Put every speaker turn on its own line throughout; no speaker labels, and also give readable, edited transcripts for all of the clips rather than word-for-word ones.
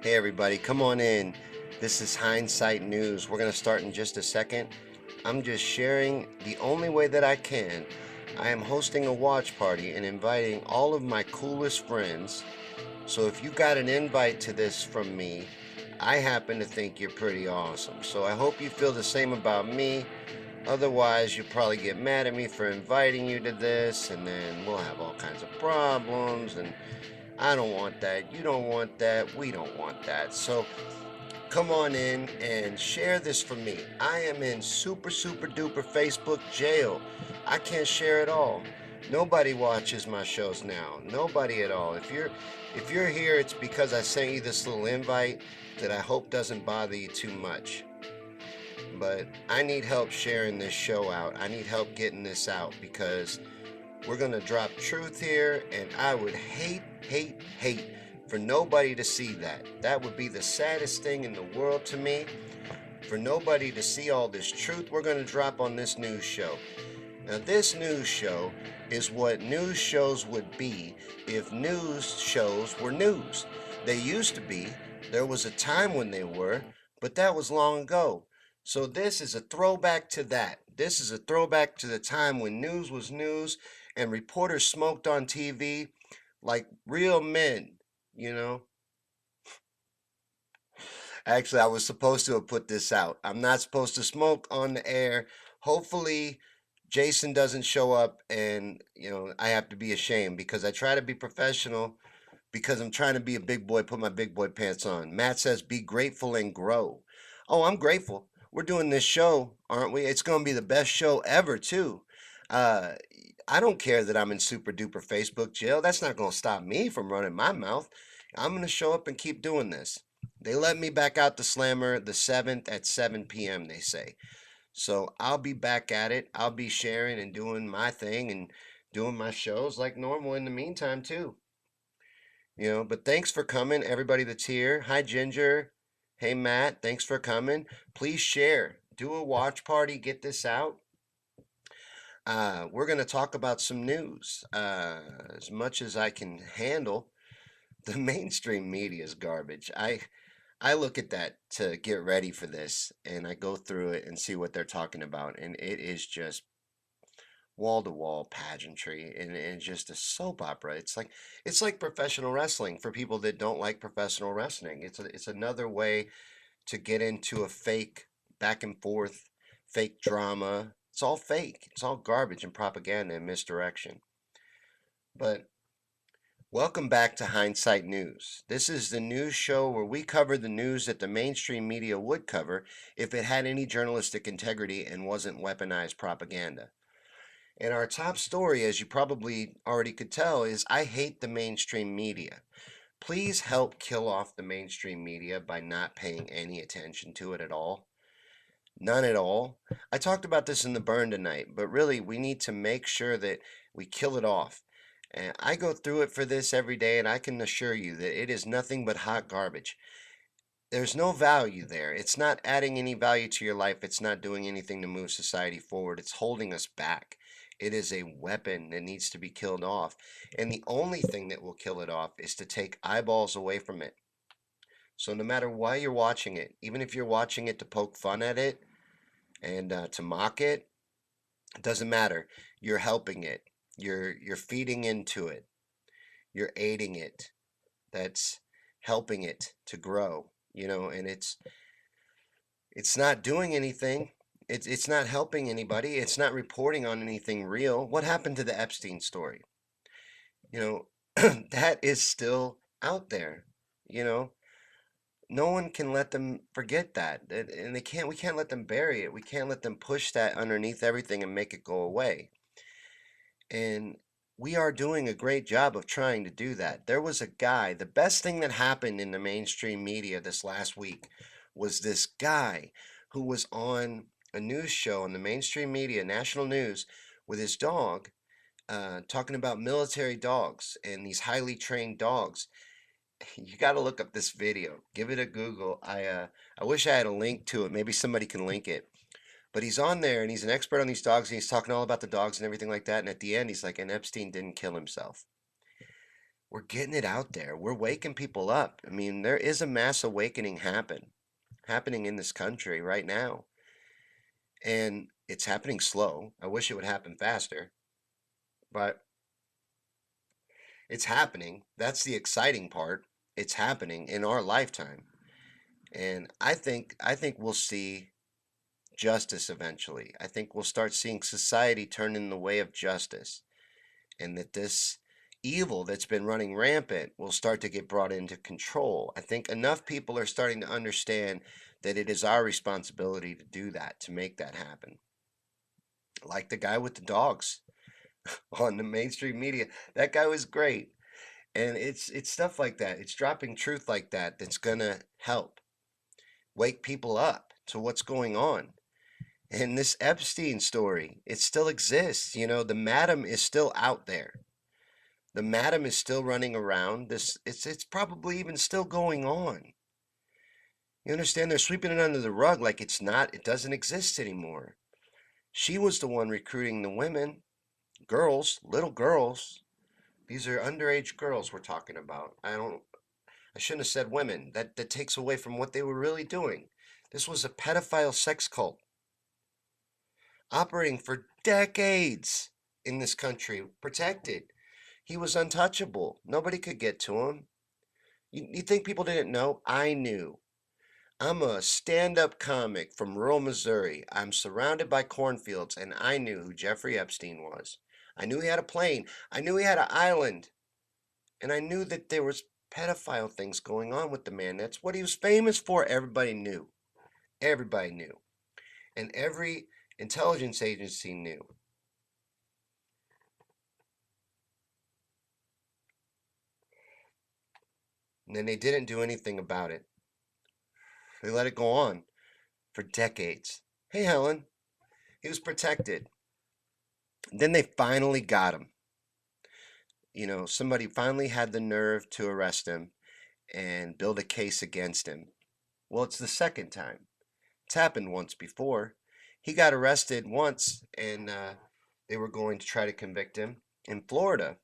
Hey everybody, come on in. This is Hindsight News. We're going to start in just a second. I'm just sharing the only way that I can. I am hosting a watch party and inviting all of my coolest friends. So if you got an invite to this from me, I happen to think you're pretty awesome. So I hope you feel the same about me. Otherwise, you'll probably get mad at me for inviting you to this, and then we'll have all kinds of problems. And I don't want that. You don't want that. We don't want that. So come on in and share this for me. I am in super duper Facebook jail. I can't share it all. Nobody watches my shows now. Nobody at all. If you're here, it's because I sent you this little invite that I hope doesn't bother you too much. But I need help sharing this show out. I need help getting this out because we're going to drop truth here, and I would hate for nobody to see that. That would be the saddest thing in the world to me, for nobody to see all this truth we're going to drop on this news show. Now, this news show is what news shows would be if news shows were news. They used to be. There was a time when they were, but that was long ago. So this is a throwback to that. This is a throwback to the time when news was news and reporters smoked on TV like real men, you know? Actually, I was supposed to have put this out. I'm not supposed to smoke on the air. Hopefully, Jason doesn't show up and, I have to be ashamed because I try to be professional because I'm trying to be a big boy, put my big boy pants on. Matt says, be grateful and grow. Oh, I'm grateful. We're doing this show, aren't we? It's going to be the best show ever, too. Uh, I don't care that I'm in super duper Facebook jail. That's not going to stop me from running my mouth. I'm going to show up and keep doing this. They let me back out the slammer the 7th at 7 p.m., they say. So I'll be back at it. I'll be sharing and doing my thing and doing my shows like normal in the meantime, too. But thanks for coming, everybody that's here. Hi, Ginger. Hey, Matt. Thanks for coming. Please share. Do a watch party. Get this out. We're going to talk about some news. As much as I can handle, the mainstream media is garbage. I look at that to get ready for this, and I go through it and see what they're talking about, and it is just wall to wall pageantry and just a soap opera. It's like professional wrestling for people that don't like professional wrestling. It's another way to get into a fake back and forth, fake drama. It's all fake. It's all garbage and propaganda and misdirection. But welcome back to Hindsight News. This is the news show where we cover the news that the mainstream media would cover if it had any journalistic integrity and wasn't weaponized propaganda. And our top story, as you probably already could tell, is I hate the mainstream media. Please help kill off the mainstream media by not paying any attention to it at all. None at all. I talked about this in the burn tonight, but really, we need to make sure that we kill it off. And I go through it for this every day, and I can assure you that it is nothing but hot garbage. There's no value there. It's not adding any value to your life. It's not doing anything to move society forward. It's holding us back. It is a weapon that needs to be killed off. And the only thing that will kill it off is to take eyeballs away from it. So no matter why you're watching it, even if you're watching it to poke fun at it and to mock it, it doesn't matter. You're helping it. You're feeding into it. You're aiding it. That's helping it to grow. And it's not doing anything. It's not helping anybody. It's not reporting on anything real. What happened to the Epstein story? You know, that is still out there. You know, no one can let them forget that. And we can't let them bury it. We can't let them push that underneath everything and make it go away. And we are doing a great job of trying to do that. There was a guy, the best thing that happened in the mainstream media this last week was this guy who was on a news show on the mainstream media, national news, with his dog, talking about military dogs and these highly trained dogs. You got to look up this video. Give it a Google. I wish I had a link to it. Maybe somebody can link it. But he's on there and he's an expert on these dogs and he's talking all about the dogs and everything like that. And at the end, he's like, and Epstein didn't kill himself. we're getting it out there. We're waking people up. I mean, there is a mass awakening happening in this country right now, and it's happening slow. I wish it would happen faster, but it's happening. That's the exciting part. It's happening in our lifetime. And I think we'll see justice eventually. I think we'll start seeing society turn in the way of justice, and that this evil that's been running rampant will start to get brought into control. I think enough people are starting to understand that it is our responsibility to do that, to make that happen. Like the guy with the dogs on the mainstream media. That guy was great. And it's stuff like that. It's dropping truth like that that's gonna help wake people up to what's going on. And this Epstein story, it still exists. You know, the madam is still out there. The madam is still running around. It's probably even still going on. You understand? They're sweeping it under the rug like it doesn't exist anymore. She was the one recruiting the women, girls, little girls. These are underage girls we're talking about. I shouldn't have said women. That takes away from what they were really doing. This was a pedophile sex cult operating for decades in this country, protected. He was untouchable. Nobody could get to him. You think people didn't know? I knew. I'm a stand up comic from rural Missouri. I'm surrounded by cornfields, and I knew who Jeffrey Epstein was. I knew he had a plane. I knew he had an island. And I knew that there was pedophile things going on with the man. That's what he was famous for. Everybody knew. Everybody knew. And every intelligence agency knew. And then they didn't do anything about it. They let it go on for decades. Hey, Helen, he was protected. Then they finally got him. You know, somebody finally had the nerve to arrest him and build a case against him. Well, it's the second time. It's happened once before. He got arrested once, and they were going to try to convict him in Florida,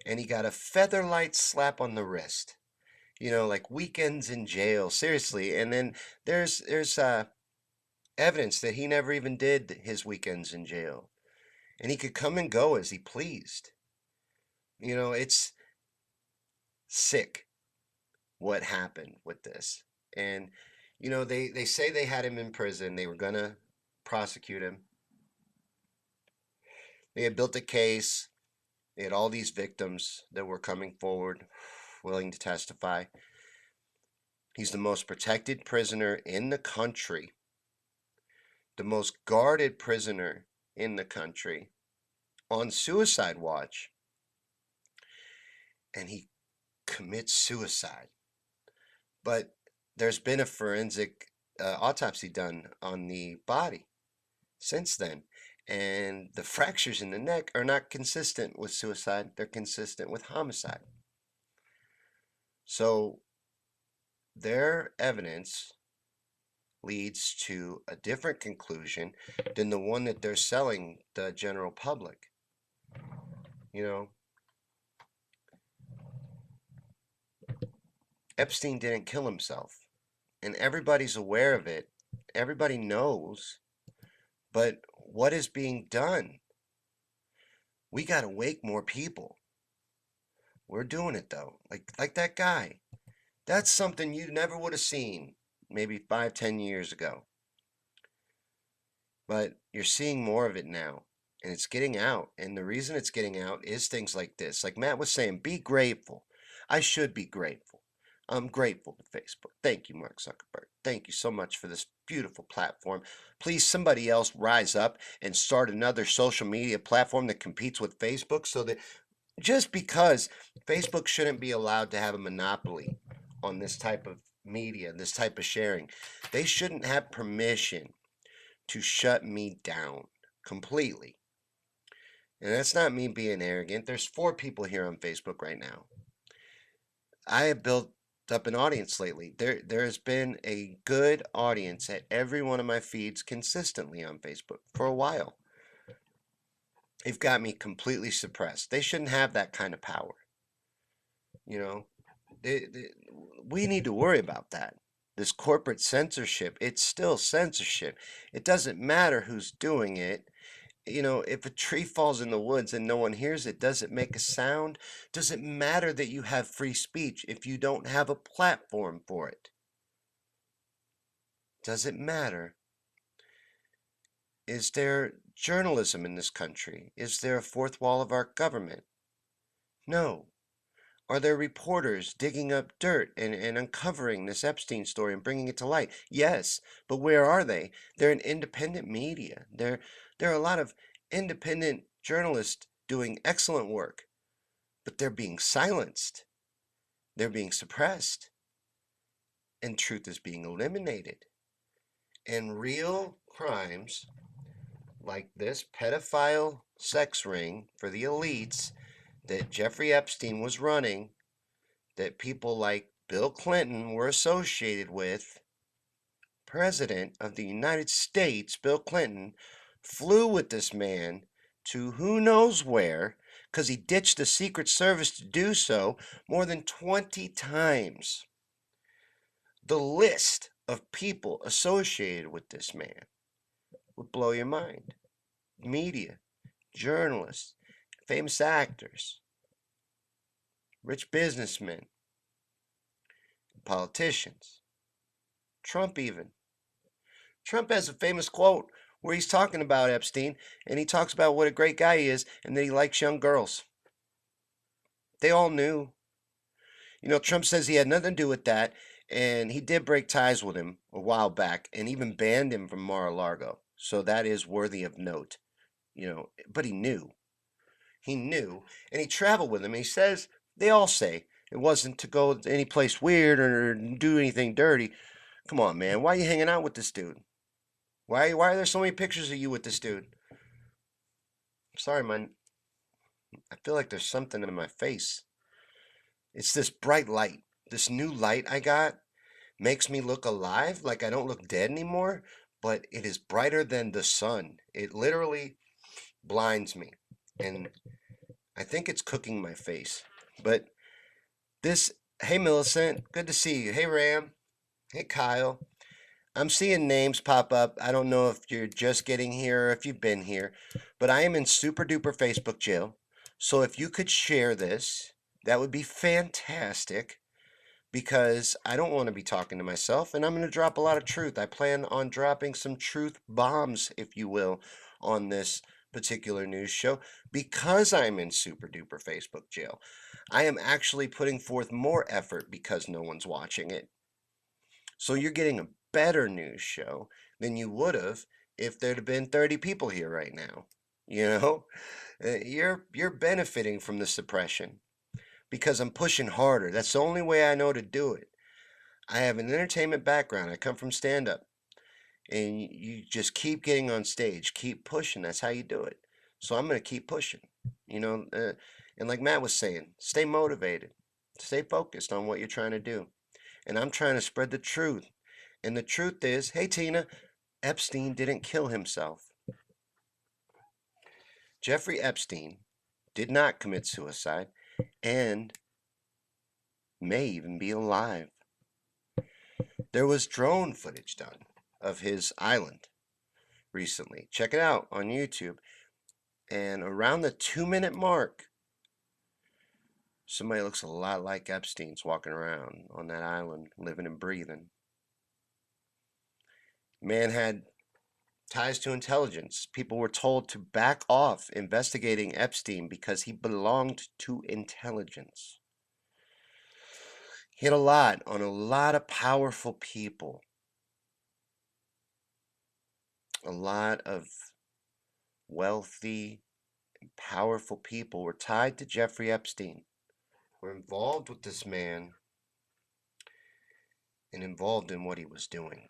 and he got a featherlight slap on the wrist. You know, like weekends in jail, seriously. And then there's evidence that he never even did his weekends in jail, and he could come and go as he pleased. You know, it's sick what happened with this. And, you know, they say they had him in prison. They were going to prosecute him. They had built a case. They had all these victims that were coming forward, willing to testify. He's the most protected prisoner in the country, the most guarded prisoner in the country, on suicide watch. And he commits suicide. But there's been a forensic autopsy done on the body since then. And the fractures in the neck are not consistent with suicide, they're consistent with homicide. So their evidence leads to a different conclusion than the one that they're selling the general public. You know, Epstein didn't kill himself, and everybody's aware of it. Everybody knows. But what is being done? We got to wake more people. We're doing it though. Like that guy. That's something you never would have seen maybe 5, 10 years ago. But you're seeing more of it now, and it's getting out. And the reason it's getting out is things like this. Like Matt was saying, be grateful. I should be grateful. I'm grateful to Facebook. Thank you, Mark Zuckerberg. Thank you so much for this beautiful platform. Please, somebody else rise up and start another social media platform that competes with Facebook, so that just because Facebook shouldn't be allowed to have a monopoly on this type of media, this type of sharing, they shouldn't have permission to shut me down completely. And that's not me being arrogant. There's 4 people here on Facebook right now. I have built up an audience lately. There has been a good audience at every one of my feeds consistently on Facebook for a while. They've got me completely suppressed. They shouldn't have that kind of power. You know, we need to worry about that. This corporate censorship, it's still censorship. It doesn't matter who's doing it. If a tree falls in the woods and no one hears it, does it make a sound? Does it matter that you have free speech if you don't have a platform for it? Does it matter? Is there journalism in this country? Is there a fourth wall of our government? No. Are there reporters digging up dirt and uncovering this Epstein story and bringing it to light? Yes, but where are they? They're in independent media. There are a lot of independent journalists doing excellent work, but they're being silenced. They're being suppressed, and truth is being eliminated. And real crimes like this pedophile sex ring for the elites that Jeffrey Epstein was running, that people like Bill Clinton were associated with, President of the United States, Bill Clinton, flew with this man to who knows where because he ditched the Secret Service to do so more than 20 times. The list of people associated with this man would blow your mind. Media, journalists, famous actors, rich businessmen, politicians, Trump even. Trump has a famous quote where he's talking about Epstein and he talks about what a great guy he is and that he likes young girls. They all knew. Trump says he had nothing to do with that, and he did break ties with him a while back and even banned him from Mar-a-Lago. So that is worthy of note, but he knew. He knew, and he traveled with him. And he says, they all say it wasn't to go any place weird or do anything dirty. Come on, man. Why are you hanging out with this dude? Why are there so many pictures of you with this dude? I'm sorry, man. I feel like there's something in my face. It's this bright light. This new light I got makes me look alive, like I don't look dead anymore, but it is brighter than the sun. It literally blinds me. And I think it's cooking my face. But this, hey Millicent, good to see you. Hey Ram, hey Kyle. I'm seeing names pop up. I don't know if you're just getting here or if you've been here, but I am in super duper Facebook jail. So if you could share this, that would be fantastic because I don't want to be talking to myself and I'm going to drop a lot of truth. I plan on dropping some truth bombs, if you will, on this particular news show because I'm in super duper Facebook jail. I am actually putting forth more effort because no one's watching it. So you're getting a better news show than you would have if there'd have been 30 people here right now. You know, you're benefiting from the suppression because I'm pushing harder. That's the only way I know to do it. I have an entertainment background. I come from stand up. And you just keep getting on stage, keep pushing. That's how you do it. So I'm going to keep pushing. You know, and like Matt was saying, stay motivated. Stay focused on what you're trying to do. And I'm trying to spread the truth. And the truth is, hey Tina, Epstein didn't kill himself. Jeffrey Epstein did not commit suicide and may even be alive. There was drone footage done of his island recently. Check it out on YouTube. And around the 2-minute mark, somebody looks a lot like Epstein's walking around on that island, living and breathing. Man had ties to intelligence. People were told to back off investigating Epstein because he belonged to intelligence. He had a lot on a lot of powerful people. A lot of wealthy and powerful people were tied to Jeffrey Epstein, were involved with this man and involved in what he was doing.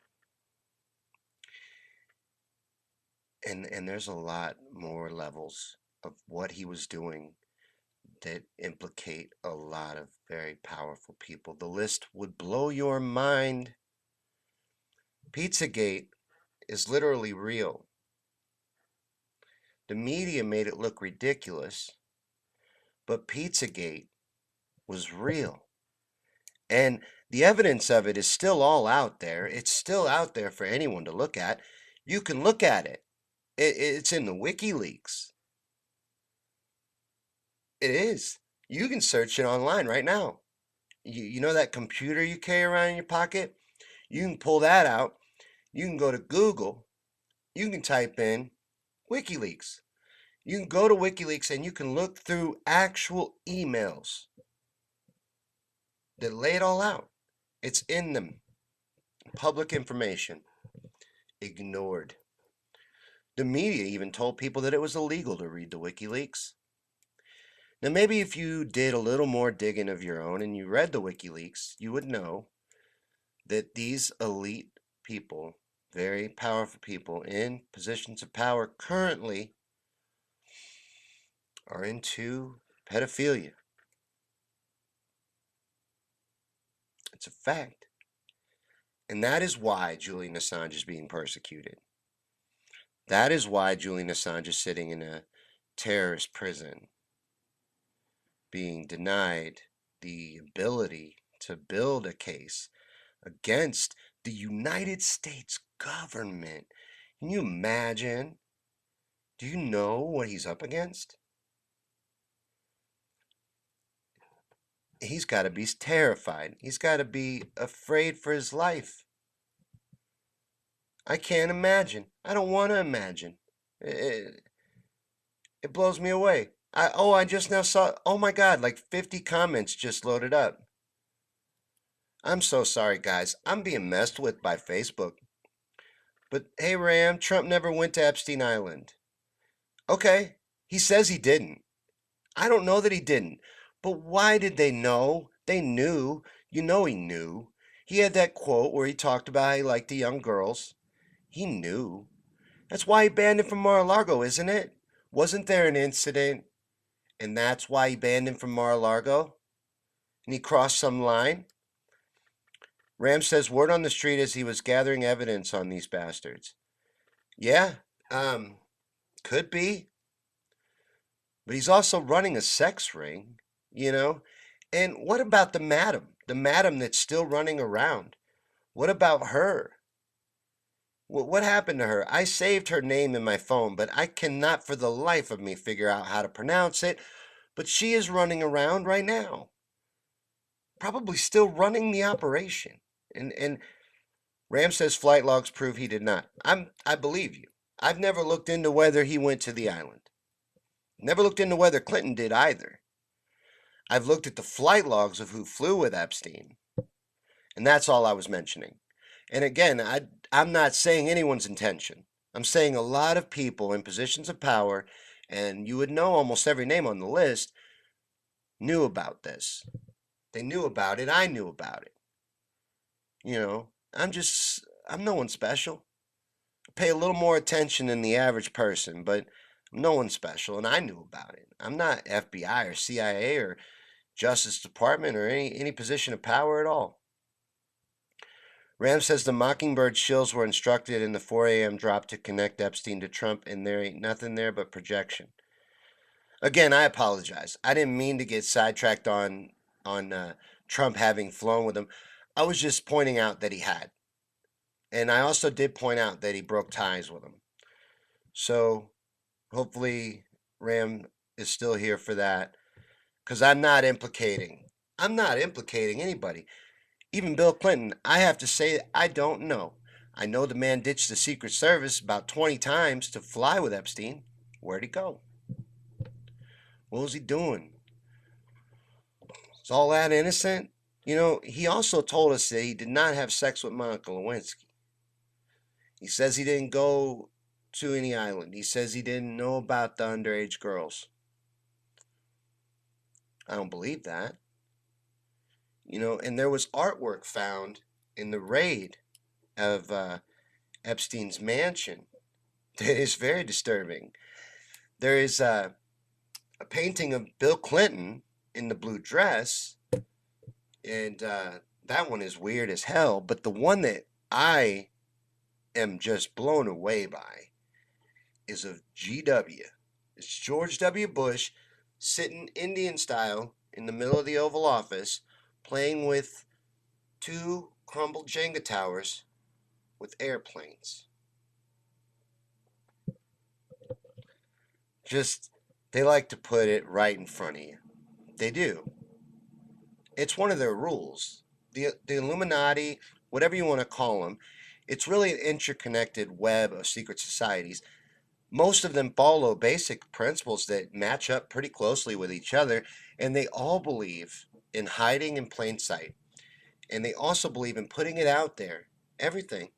And there's a lot more levels of what he was doing that implicate a lot of very powerful people. The list would blow your mind. Pizzagate is literally real. The media made it look ridiculous, but Pizzagate was real. And the evidence of it is still all out there. It's still out there for anyone to look at. You can look at it. It's in the WikiLeaks. It is. You can search it online right now. You know that computer you carry around in your pocket? You can pull that out. You can go to Google. You can type in WikiLeaks. You can go to WikiLeaks and you can look through actual emails that lay it all out. It's in them. Public information. Ignored. The media even told people that it was illegal to read the WikiLeaks. Now, maybe if you did a little more digging of your own and you read the WikiLeaks, you would know that these elite people, very powerful people in positions of power currently, are into pedophilia. It's a fact. And that is why Julian Assange is being persecuted. That is why Julian Assange is sitting in a terrorist prison, being denied the ability to build a case against the United States government. Can you imagine? Do you know what he's up against? He's got to be terrified. He's got to be afraid for his life. I can't imagine. I don't want to imagine. It blows me away. I just now saw, oh my God, like 50 comments just loaded up. I'm so sorry, guys. I'm being messed with by Facebook. But hey, Ram, Trump never went to Epstein Island. Okay, he says he didn't. I don't know that he didn't. But why did they know? They knew. You know he knew. He had that quote where he talked about how he liked the young girls. He knew. That's why he banned him from Mar-a-Lago, isn't it? Wasn't there an incident, and that's why he banned him from Mar-a-Lago? And he crossed some line? Ram says word on the street as he was gathering evidence on these bastards. Yeah, could be. But he's also running a sex ring, you know? And what about the madam? The madam that's still running around? What about her? What happened to her? I saved her name in my phone, but I cannot for the life of me figure out how to pronounce it. But she is running around right now, probably still running the operation. And Ram says flight logs prove he did not. I believe you. I've never looked into whether he went to the island. Never looked into whether Clinton did either. I've looked at the flight logs of who flew with Epstein, and that's all I was mentioning. And again, I'm not saying anyone's intention. I'm saying a lot of people in positions of power, and you would know almost every name on the list, knew about this. They knew about it. I knew about it. You know, I'm no one special. I pay a little more attention than the average person, but I'm no one special, and I knew about it. I'm not FBI or CIA or Justice Department or any position of power at all. Ram says the Mockingbird shills were instructed in the 4 a.m. drop to connect Epstein to Trump, and there ain't nothing there but projection. Again, I apologize. I didn't mean to get sidetracked on Trump having flown with him. I was just pointing out that he had. And I also did point out that he broke ties with him. So hopefully Ram is still here for that. Because I'm not implicating anybody. Even Bill Clinton, I have to say, I don't know. I know the man ditched the Secret Service about 20 times to fly with Epstein. Where'd he go? What was he doing? Is all that innocent? You know, he also told us that he did not have sex with Monica Lewinsky. He says he didn't go to any island. He says he didn't know about the underage girls. I don't believe that. You know, and there was artwork found in the raid of Epstein's mansion that is very disturbing. There is a painting of Bill Clinton in the blue dress, and that one is weird as hell. But the one that I am just blown away by is of GW. It's George W. Bush sitting Indian style in the middle of the Oval Office playing with two crumbled Jenga towers with airplanes. Just, they like to put it right in front of you. They do. It's one of their rules. The Illuminati, whatever you want to call them, it's really an interconnected web of secret societies. Most of them follow basic principles that match up pretty closely with each other, and they all believe in hiding in plain sight. And they also believe in putting it out there. Everything.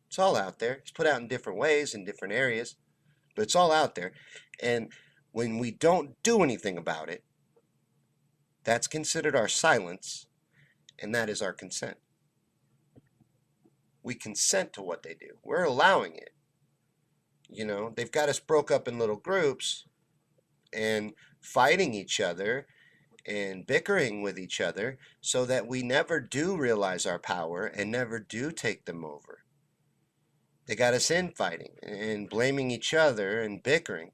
It's all out there. It's put out in different ways in different areas, but it's all out there. And when we don't do anything about it, that's considered our silence, and that is our consent. We consent to what they do. We're allowing it. You know, they've got us broke up in little groups and fighting each other and bickering with each other so that we never do realize our power and never do take them over. They got us infighting and blaming each other and bickering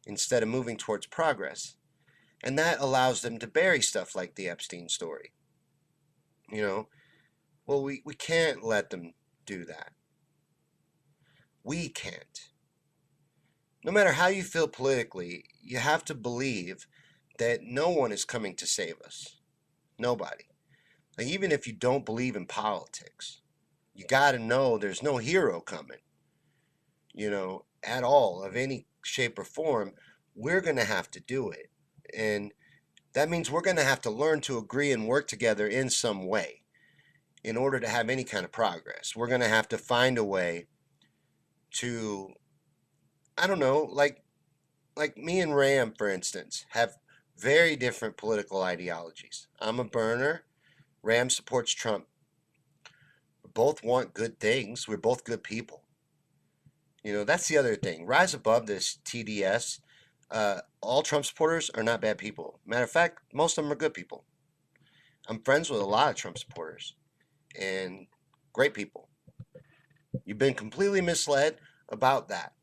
instead of moving towards progress. And that allows them to bury stuff like the Epstein story. You know, well, we can't let them do that. We can't. No matter how you feel politically, you have to believe that no one is coming to save us. Nobody. Like, even if you don't believe in politics, you got to know there's no hero coming, you know, at all, of any shape or form. We're going to have to do it. And that means we're going to have to learn to agree and work together in some way in order to have any kind of progress. We're going to have to find a way to, I don't know, like me and Ram, for instance, have very different political ideologies. I'm a burner. Ram supports Trump. We both want good things. We're both good people. You know, that's the other thing. Rise above this TDS. All Trump supporters are not bad people. Matter of fact, most of them are good people. I'm friends with a lot of Trump supporters and great people. You've been completely misled about that.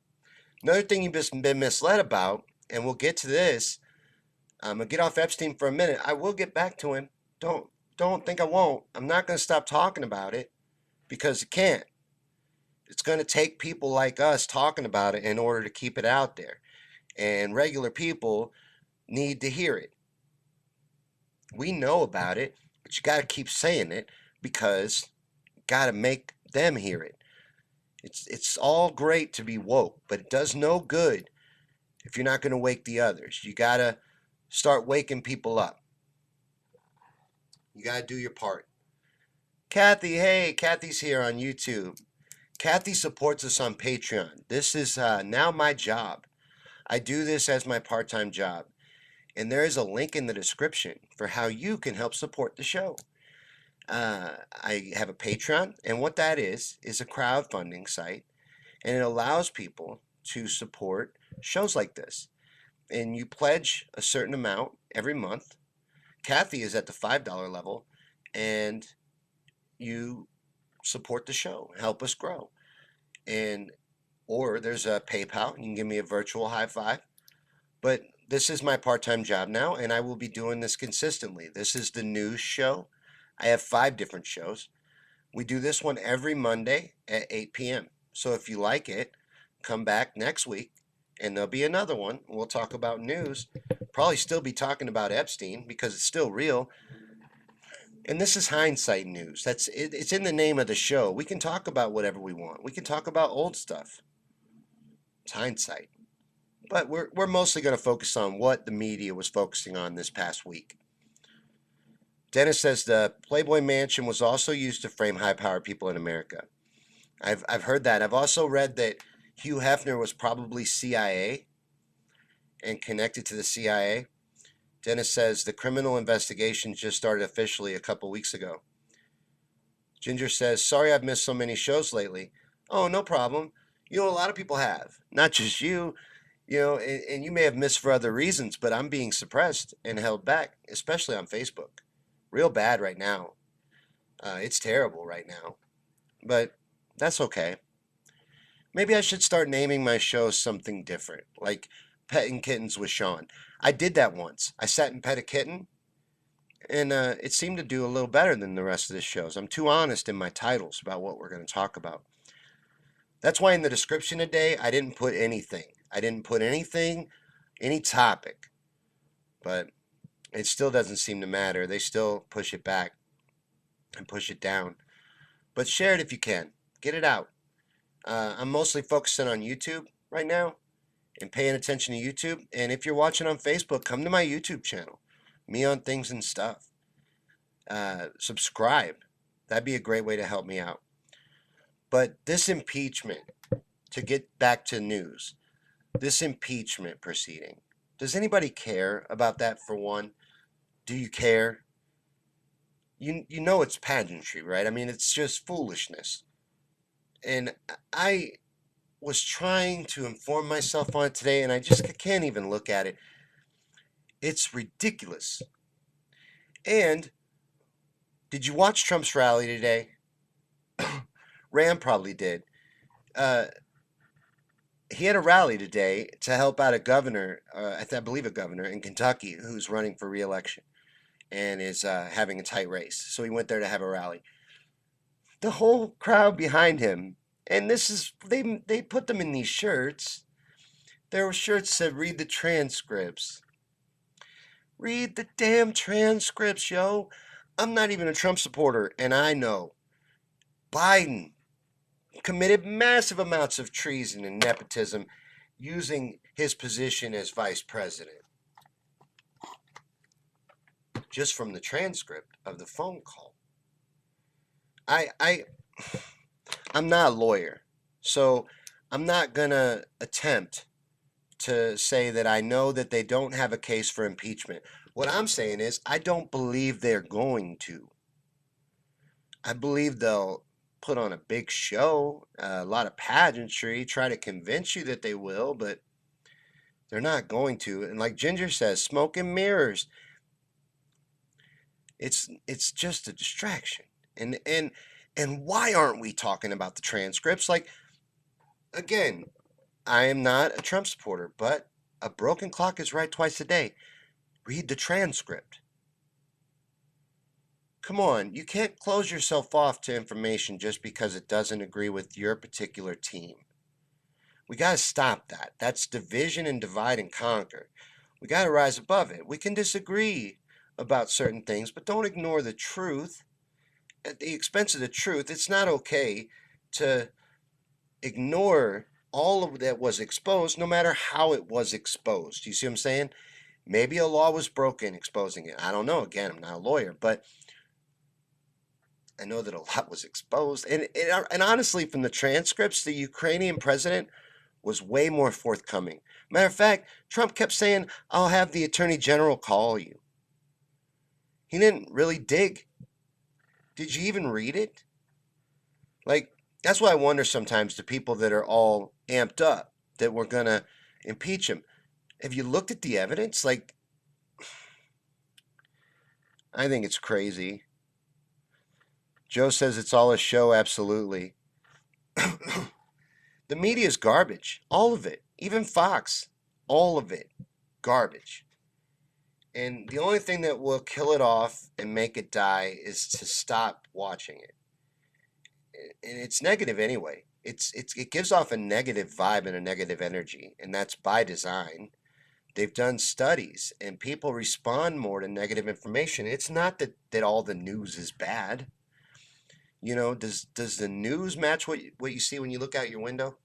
Another thing you've just been misled about, and we'll get to this. I'm gonna get off Epstein for a minute. I will get back to him. Don't think I won't. I'm not gonna stop talking about it because it can't. It's gonna take people like us talking about it in order to keep it out there. And regular people need to hear it. We know about it, but you gotta keep saying it because you gotta make them hear it. It's all great to be woke, but it does no good if you're not going to wake the others. You got to start waking people up. You got to do your part. Kathy, hey, Kathy's here on YouTube. Kathy supports us on Patreon. This is now my job. I do this as my part-time job. And there is a link in the description for how you can help support the show. I have a Patreon, and what that is a crowdfunding site, and it allows people to support shows like this. And you pledge a certain amount every month. Kathy is at the $5 level, and you support the show, help us grow. And or there's a PayPal, you can give me a virtual high five. But this is my part-time job now, and I will be doing this consistently. This is the news show. I have 5 different shows. We do this one every Monday at 8 p.m. So if you like it, come back next week and there'll be another one. We'll talk about news. Probably still be talking about Epstein because it's still real. And this is Hindsight News. That's it, it's in the name of the show. We can talk about whatever we want. We can talk about old stuff. It's hindsight. But we're mostly going to focus on what the media was focusing on this past week. Dennis says the Playboy Mansion was also used to frame high-powered people in America. I've heard that. I've also read that Hugh Hefner was probably CIA and connected to the CIA. Dennis says the criminal investigation just started officially a couple weeks ago. Ginger says, sorry I've missed so many shows lately. Oh, no problem. You know, a lot of people have. Not just you. You know, and you may have missed for other reasons, but I'm being suppressed and held back, especially on Facebook. Real bad right now. It's terrible right now. But that's okay. Maybe I should start naming my show something different, like Petting Kittens with Sean. I did that once. I sat and pet a kitten, And it seemed to do a little better than the rest of the shows. I'm too honest in my titles about what we're going to talk about. That's why in the description today, I didn't put anything. I didn't put anything, any topic. But it still doesn't seem to matter. They still push it back and push it down. But share it if you can. Get it out. I'm mostly focusing on YouTube right now and paying attention to YouTube. And if you're watching on Facebook, come to my YouTube channel, Me on Things and Stuff. Subscribe. That'd be a great way to help me out. But this impeachment, to get back to news, this impeachment proceeding, does anybody care about that for one? Do you care? You know it's pageantry, right? I mean, it's just foolishness. And I was trying to inform myself on it today, and I can't even look at it. It's ridiculous. And did you watch Trump's rally today? Ram probably did. He had a rally today to help out a governor, I believe a governor in Kentucky, who's running for re-election and is having a tight race. So he went there to have a rally. The whole crowd behind him, and this is they put them in these shirts. There were shirts that said, "Read the transcripts." Read the damn transcripts, yo. I'm not even a Trump supporter, and I know Biden committed massive amounts of treason and nepotism using his position as vice president. Just from the transcript of the phone call. I'm not a lawyer, so I'm not gonna attempt to say that I know that they don't have a case for impeachment. What I'm saying is I don't believe they're going to. I believe they'll put on a big show, a lot of pageantry, try to convince you that they will, but they're not going to. And like Ginger says, smoke and mirrors. It's just a distraction. And why aren't we talking about the transcripts? Like, again, I am not a Trump supporter, but a broken clock is right twice a day. Read the transcript. Come on, you can't close yourself off to information just because it doesn't agree with your particular team. We got to stop that. That's division and divide and conquer. We got to rise above it. We can disagree about certain things, but don't ignore the truth. At the expense of the truth, it's not okay to ignore all of that was exposed, no matter how it was exposed. You see what I'm saying? Maybe a law was broken exposing it. I don't know. Again, I'm not a lawyer, but I know that a lot was exposed. And honestly, from the transcripts, the Ukrainian president was way more forthcoming. Matter of fact, Trump kept saying, "I'll have the attorney general call you." He didn't really dig. Did you even read it? Like, that's why I wonder sometimes to people that are all amped up that we're going to impeach him. Have you looked at the evidence? Like, I think it's crazy. Joe says it's all a show. Absolutely. The media is garbage. All of it. Even Fox. All of it. Garbage. And the only thing that will kill it off and make it die is to stop watching it. And it's negative anyway. It gives off a negative vibe and a negative energy, and that's by design. They've done studies, and people respond more to negative information. It's not that all the news is bad. You know, does the news match what you see when you look out your window?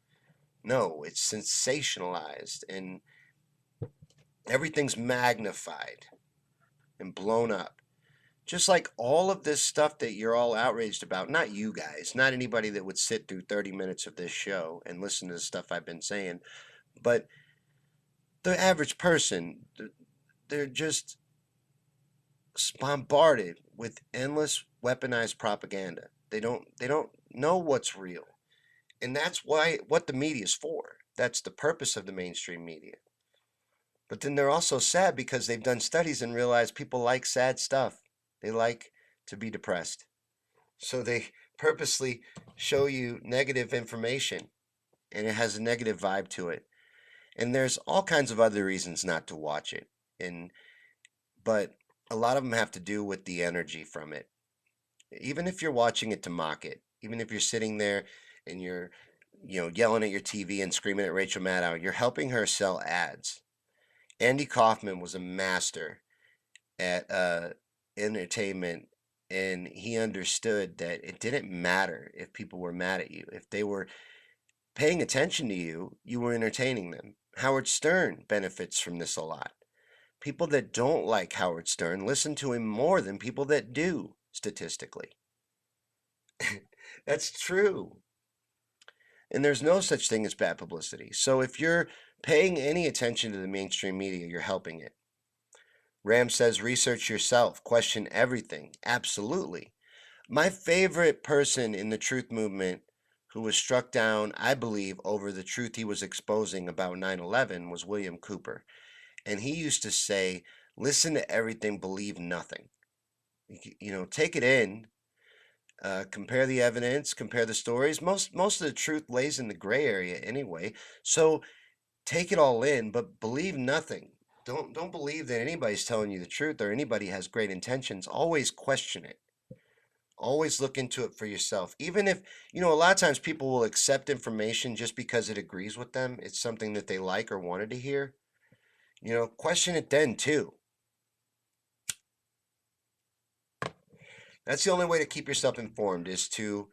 No, it's sensationalized, and everything's magnified and blown up. Just like all of this stuff that you're all outraged about, not you guys, not anybody that would sit through 30 minutes of this show and listen to the stuff I've been saying, but the average person, they're just bombarded with endless weaponized propaganda. They don't know what's real. And that's what the media is for. That's the purpose of the mainstream media. But then they're also sad because they've done studies and realized people like sad stuff. They like to be depressed. So they purposely show you negative information and it has a negative vibe to it. And there's all kinds of other reasons not to watch it. But A lot of them have to do with the energy from it. Even if you're watching it to mock it, even if you're sitting there and you're, yelling at your TV and screaming at Rachel Maddow, you're helping her sell ads. Andy Kaufman was a master at entertainment, and he understood that it didn't matter if people were mad at you. If they were paying attention to you, you were entertaining them. Howard Stern benefits from this a lot. People that don't like Howard Stern listen to him more than people that do, statistically. That's true. And there's no such thing as bad publicity. So if you're paying any attention to the mainstream media, you're helping it. Ram says research yourself, question everything. Absolutely. My favorite person in the truth movement who was struck down, I believe, over the truth he was exposing about 9/11 was William Cooper. And he used to say, listen to everything, believe nothing. Take it in, compare the evidence, compare the stories. Most of the truth lays in the gray area anyway. So take it all in, but believe nothing. Don't believe that anybody's telling you the truth or anybody has great intentions. Always question it. Always look into it for yourself. Even if, a lot of times people will accept information just because it agrees with them. It's something that they like or wanted to hear. Question it then too. That's the only way to keep yourself informed is to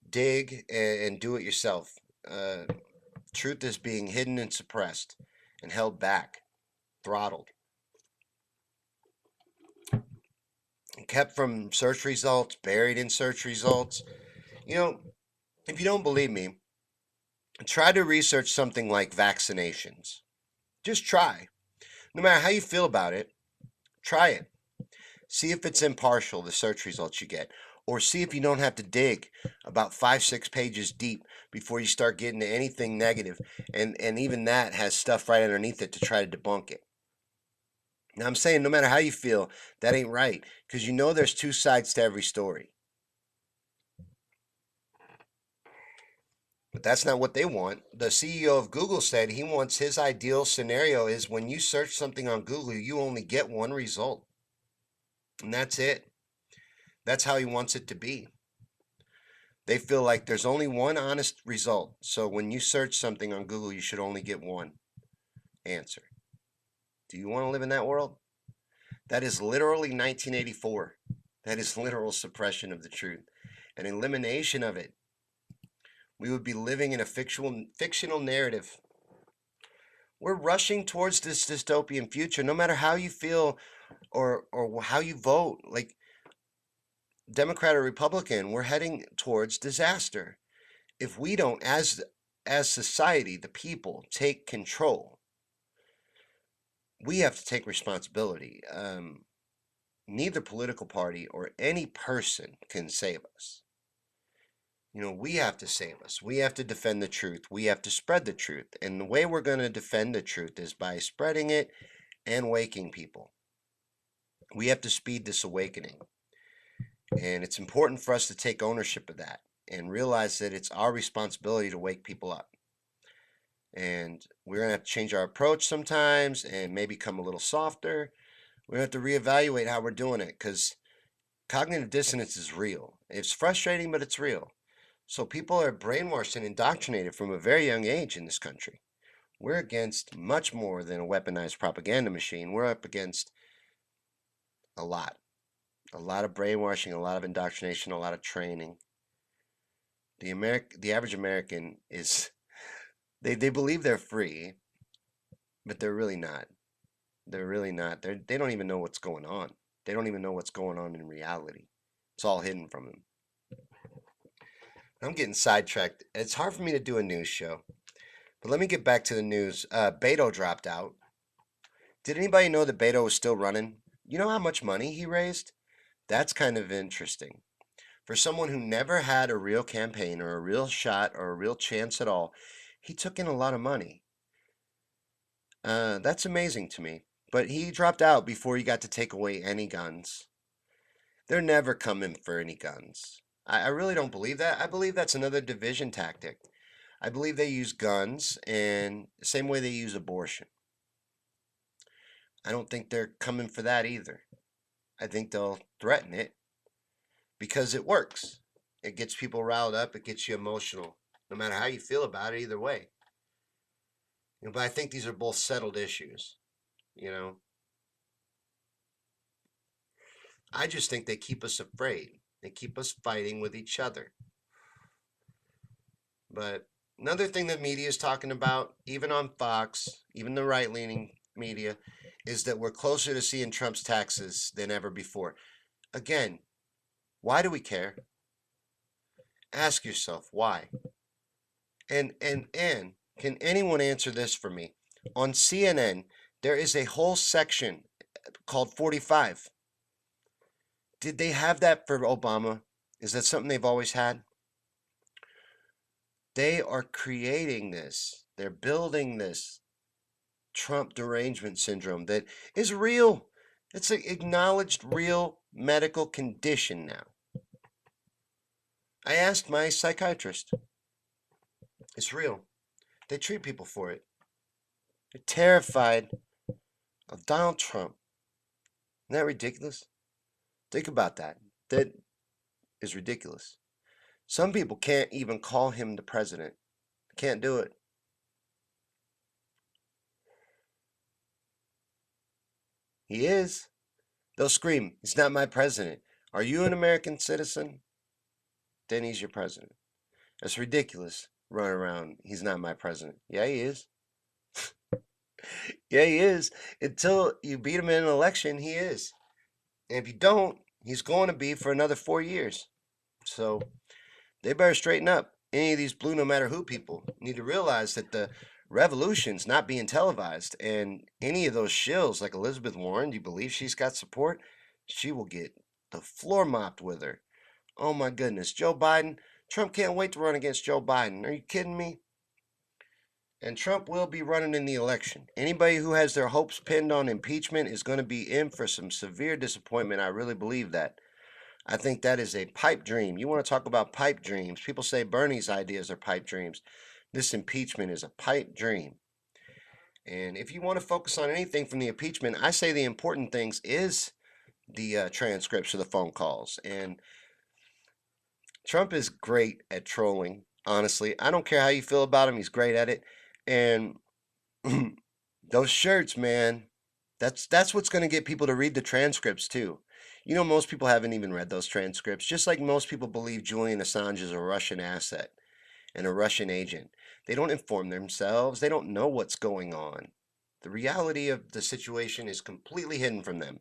dig and do it yourself. Uh, Truth is being hidden and suppressed and held back, throttled, kept from search results, buried in search results. You know, if you don't believe me, try to research something like vaccinations. Just try. No matter how you feel about it, try it. See if it's impartial, the search results you get. Or see if you don't have to dig about 5, 6 pages deep before you start getting to anything negative. And even that has stuff right underneath it to try to debunk it. Now, I'm saying no matter how you feel, that ain't right. Because there's two sides to every story. But that's not what they want. The CEO of Google said he wants his ideal scenario is when you search something on Google, you only get one result. And that's it. That's how he wants it to be. They feel like there's only one honest result. So when you search something on Google, you should only get one answer. Do you want to live in that world? That is literally 1984. That is literal suppression of the truth, an elimination of it. We would be living in a fictional narrative. We're rushing towards this dystopian future, no matter how you feel or how you vote. Like Democrat or Republican, we're heading towards disaster. If we don't, as society, the people, take control, we have to take responsibility. Neither political party or any person can save us. We have to save us. We have to defend the truth. We have to spread the truth. And the way we're going to defend the truth is by spreading it and waking people. We have to speed this awakening. And it's important for us to take ownership of that and realize that it's our responsibility to wake people up. And we're going to have to change our approach sometimes and maybe become a little softer. We're going to have to reevaluate how we're doing it because cognitive dissonance is real. It's frustrating, but it's real. So people are brainwashed and indoctrinated from a very young age in this country. We're against much more than a weaponized propaganda machine. We're up against a lot. A lot of brainwashing, a lot of indoctrination, a lot of training. The average American is they believe they're free, but they're really not. They're really not. They don't even know what's going on. They don't even know what's going on in reality. It's all hidden from them. I'm getting sidetracked. It's hard for me to do a news show. But let me get back to the news. Beto dropped out. Did anybody know that Beto was still running? You know how much money he raised? That's kind of interesting. For someone who never had a real campaign or a real shot or a real chance at all, he took in a lot of money. That's amazing to me. But he dropped out before he got to take away any guns. They're never coming for any guns. I really don't believe that. I believe that's another division tactic. I believe they use guns and the same way they use abortion. I don't think they're coming for that either. I think they'll threaten it because it works. It gets people riled up. It gets you emotional, no matter how you feel about it. Either way, but I think these are both settled issues. You know, I just think they keep us afraid. They keep us fighting with each other. But another thing that media is talking about, even on Fox, even the right leaning media, is that we're closer to seeing Trump's taxes than ever before. Again, why do we care? Ask yourself why. And can anyone answer this for me? On CNN, there is a whole section called 45. Did they have that for Obama? Is that something they've always had? They are creating this. They're building this Trump derangement syndrome that is real. It's an acknowledged real medical condition now. I asked my psychiatrist. It's real. They treat people for it. They're terrified of Donald Trump. Isn't that ridiculous? Think about that. That is ridiculous. Some people can't even call him the president. Can't do it. He is. They'll scream, "He's not my president." Are you an American citizen? Then he's your president. That's ridiculous. Run around, "He's not my president." Yeah, he is. Yeah, he is. Until you beat him in an election, he is. And if you don't, he's going to be for another 4 years. So they better straighten up. Any of these blue no matter who people need to realize that the revolution's not being televised. And any of those shills like Elizabeth Warren, do you believe she's got support? She will get the floor mopped with her. Oh my goodness. Joe Biden. Trump can't wait to run against Joe Biden. Are you kidding me? And Trump will be running in the election. Anybody who has their hopes pinned on impeachment is going to be in for some severe disappointment. I really believe that. I think that is a pipe dream. You want to talk about pipe dreams? People say Bernie's ideas are pipe dreams. This impeachment is a pipe dream. And if you want to focus on anything from the impeachment, I say the important things is the transcripts of the phone calls. And Trump is great at trolling, honestly. I don't care how you feel about him, he's great at it. And those shirts, man, that's what's going to get people to read the transcripts too. Most people haven't even read those transcripts, just like most people believe Julian Assange is a Russian asset and a Russian agent. They don't inform themselves, they don't know what's going on. The reality of the situation is completely hidden from them,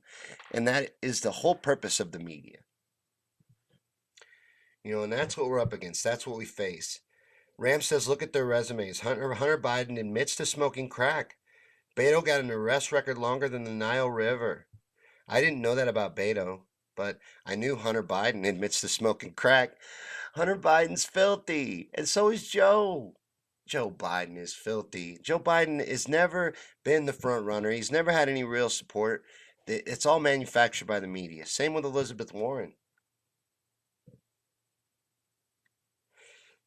and that is the whole purpose of the media. And that's what we're up against. That's what we face. Ram says, look at their resumes. Hunter Biden admits to smoking crack. Beto got an arrest record longer than the Nile River. I didn't know that about Beto, but I knew Hunter Biden admits to smoking crack. Hunter Biden's filthy, and so is Joe. Joe Biden is filthy. Joe Biden has never been the front runner. He's never had any real support. It's all manufactured by the media. Same with Elizabeth Warren.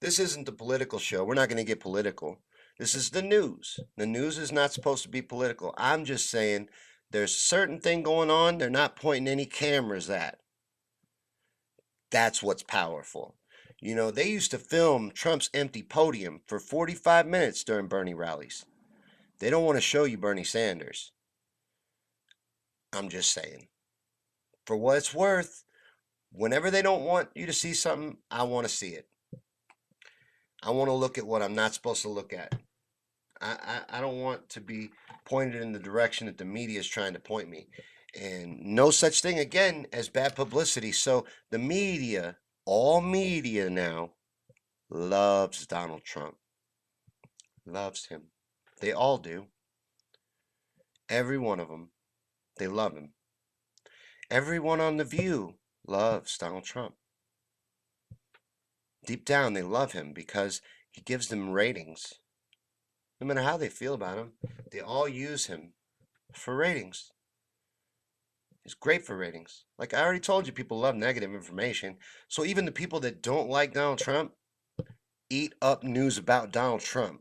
This isn't the political show. We're not going to get political. This is the news. The news is not supposed to be political. I'm just saying there's a certain thing going on they're not pointing any cameras at. That's what's powerful. They used to film Trump's empty podium for 45 minutes during Bernie rallies. They don't want to show you Bernie Sanders. I'm just saying. For what it's worth, whenever they don't want you to see something, I want to see it. I want to look at what I'm not supposed to look at. I don't want to be pointed in the direction that the media is trying to point me. And no such thing, again, as bad publicity. So the media, all media now, loves Donald Trump. Loves him. They all do. Every one of them. They love him. Everyone on The View loves Donald Trump. Deep down, they love him because he gives them ratings. No matter how they feel about him, they all use him for ratings. He's great for ratings. Like I already told you, people love negative information. So even the people that don't like Donald Trump eat up news about Donald Trump.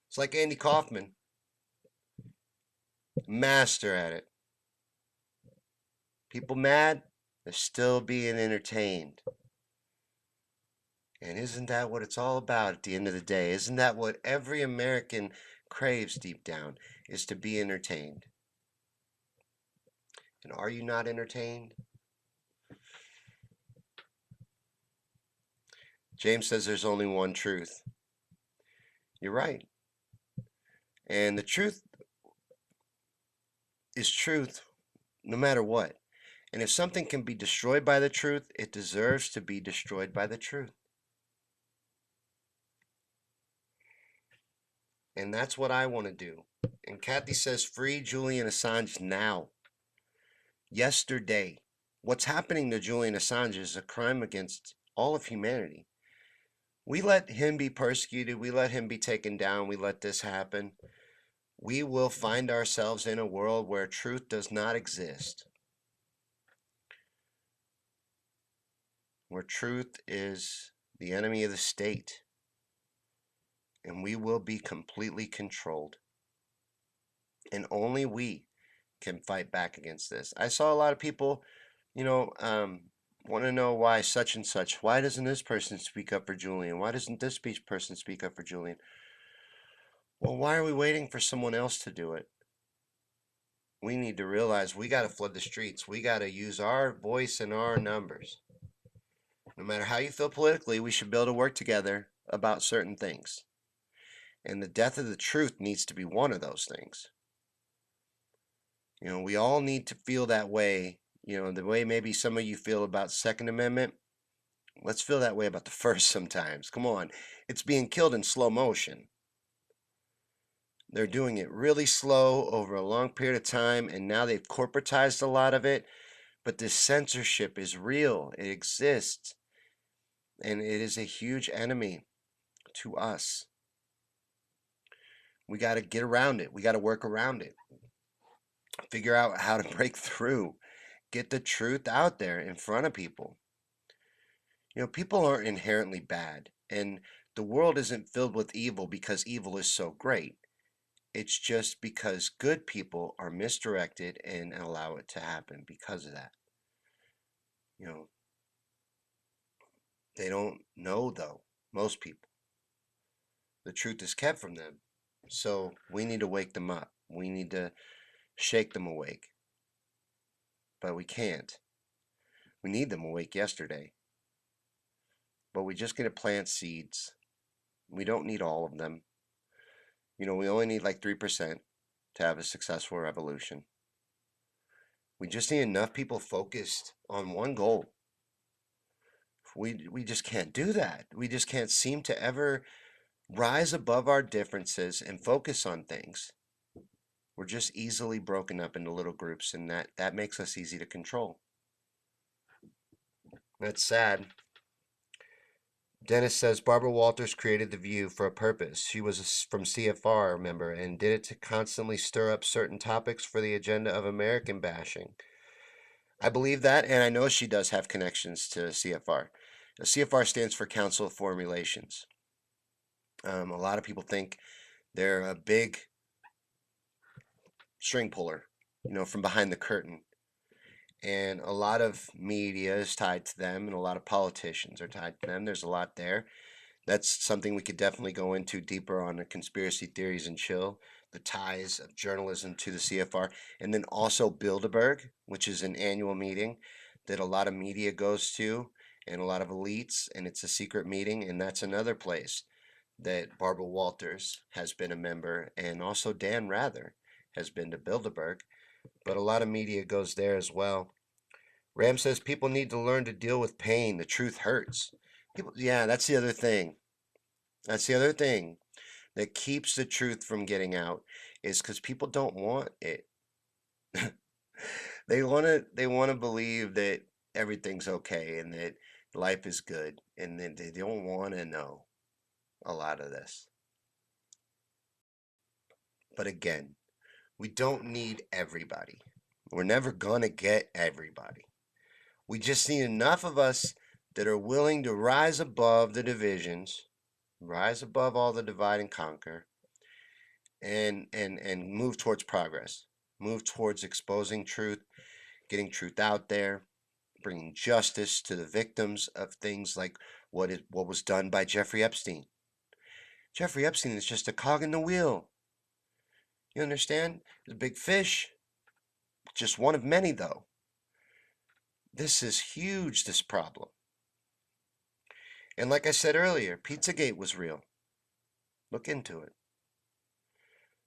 It's like Andy Kaufman. Master at it. People mad, they're still being entertained. And isn't that what it's all about at the end of the day? Isn't that what every American craves deep down, is to be entertained? And are you not entertained? James says there's only one truth. You're right. And the truth is truth no matter what. And if something can be destroyed by the truth, it deserves to be destroyed by the truth. And that's what I want to do. And Kathy says, free Julian Assange now. Yesterday. What's happening to Julian Assange is a crime against all of humanity. We let him be persecuted. We let him be taken down. We let this happen. We will find ourselves in a world where truth does not exist. Where truth is the enemy of the state. And we will be completely controlled. And only we can fight back against this. I saw a lot of people, want to know why such and such. Why doesn't this person speak up for Julian? Why doesn't this person speak up for Julian? Well, why are we waiting for someone else to do it? We need to realize we got to flood the streets. We got to use our voice and our numbers. No matter how you feel politically, we should be able to work together about certain things. And the death of the truth needs to be one of those things. We all need to feel that way. The way maybe some of you feel about Second Amendment, let's feel that way about the First sometimes. Come on. It's being killed in slow motion. They're doing it really slow over a long period of time, and now they've corporatized a lot of it. But this censorship is real. It exists. And it is a huge enemy to us. We got to get around it. We got to work around it. Figure out how to break through. Get the truth out there in front of people. People aren't inherently bad. And the world isn't filled with evil because evil is so great. It's just because good people are misdirected and allow it to happen because of that. They don't know, though, most people. The truth is kept from them. So we need to wake them up. We need to shake them awake. But we can't. We need them awake yesterday. But we just get to plant seeds. We don't need all of them. We only need like 3% to have a successful revolution. We just need enough people focused on one goal. We just can't do that. We just can't seem to ever rise above our differences and focus on things. We're just easily broken up into little groups, and that makes us easy to control. That's sad. Dennis says Barbara Walters created The View for a purpose. She was from CFR, remember, and did it to constantly stir up certain topics for the agenda of American bashing. I believe that, and I know she does have connections to CFR. CFR stands for Council of Foreign Relations. A lot of people think they're a big string puller, from behind the curtain. And a lot of media is tied to them, and a lot of politicians are tied to them. There's a lot there. That's something we could definitely go into deeper on the conspiracy theories and chill, the ties of journalism to the CFR, and then also Bilderberg, which is an annual meeting that a lot of media goes to and a lot of elites, and it's a secret meeting, and that's another place that Barbara Walters has been a member, and also Dan Rather has been to Bilderberg, but a lot of media goes there as well. Ram says people need to learn to deal with pain. The truth hurts. Yeah, that's the other thing. That's the other thing that keeps the truth from getting out, is because people don't want it. They want to believe that everything's okay and that life is good, and then they don't want to know a lot of this. But again, we don't need everybody. We're never gonna get everybody. We just need enough of us that are willing to rise above the divisions, rise above all the divide and conquer, and move towards progress, move towards exposing truth, getting truth out there, bringing justice to the victims of things like what was done by Jeffrey Epstein. Jeffrey Epstein is just a cog in the wheel. You understand? He's a big fish, just one of many, though. This is huge, this problem. And like I said earlier, Pizzagate was real. Look into it.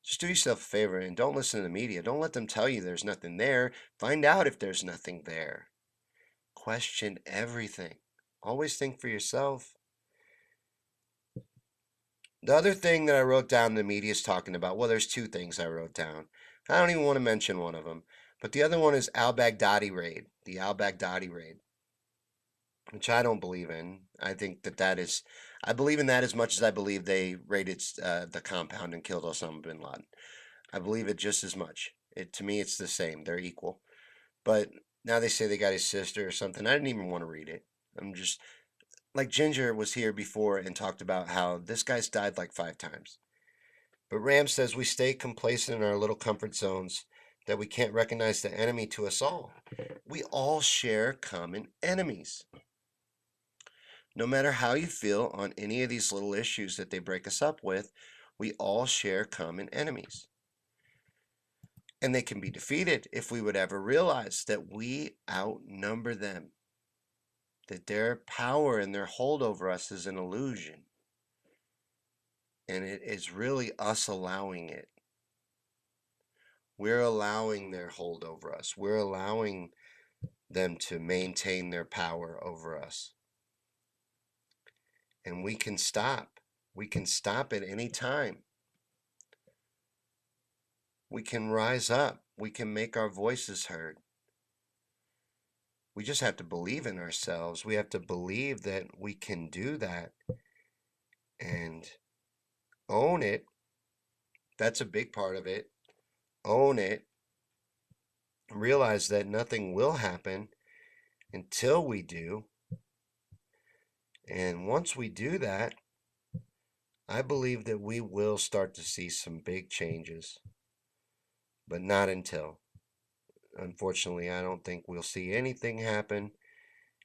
Just do yourself a favor and don't listen to the media. Don't let them tell you there's nothing there. Find out if there's nothing there. Question everything. Always think for yourself. The other thing that I wrote down the media is talking about, well, there's two things I wrote down. I don't even want to mention one of them. But the other one is al-Baghdadi raid, the al-Baghdadi raid, which I don't believe in. I think I believe in that as much as I believe they raided the compound and killed Osama bin Laden. I believe it just as much. To me, it's the same. They're equal. But now they say they got his sister or something. I didn't even want to read it. I'm just like Ginger was here before and talked about how this guy's died like 5 times. But Ram says we stay complacent in our little comfort zones, that we can't recognize the enemy to us all. We all share common enemies. No matter how you feel on any of these little issues that they break us up with, we all share common enemies. And they can be defeated if we would ever realize that we outnumber them, that their power and their hold over us is an illusion. And it is really us allowing it. We're allowing their hold over us. We're allowing them to maintain their power over us. And we can stop. We can stop at any time. We can rise up. We can make our voices heard. We just have to believe in ourselves. We have to believe that we can do that and own it. That's a big part of it. Own it. Realize that nothing will happen until we do. And once we do that, I believe that we will start to see some big changes. But not until. Unfortunately, I don't think we'll see anything happen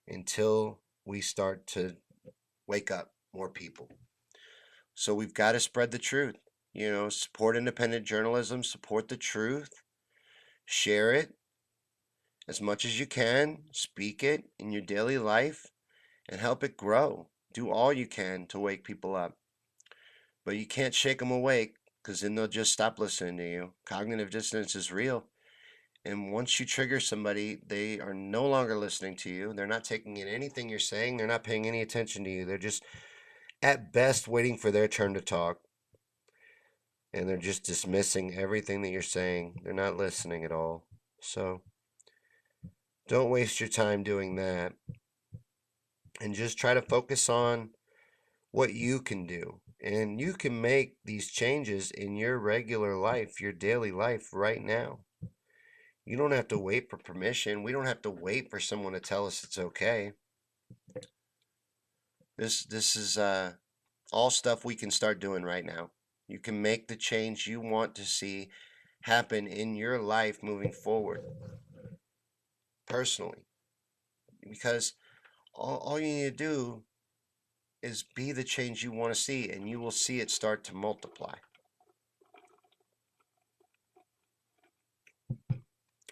until we start to wake up more people. So we've got to spread the truth. Support independent journalism, support the truth, share it as much as you can, speak it in your daily life, and help it grow. Do all you can to wake people up. But you can't shake them awake, because then they'll just stop listening to you. Cognitive dissonance is real. And once you trigger somebody, they are no longer listening to you. They're not taking in anything you're saying. They're not paying any attention to you. They're just, at best, waiting for their turn to talk. And they're just dismissing everything that you're saying. They're not listening at all. So don't waste your time doing that. And just try to focus on what you can do. And you can make these changes in your regular life, your daily life right now. You don't have to wait for permission. We don't have to wait for someone to tell us it's okay. This is all stuff we can start doing right now. You can make the change you want to see happen in your life moving forward, personally. Because all you need to do is be the change you want to see, and you will see it start to multiply.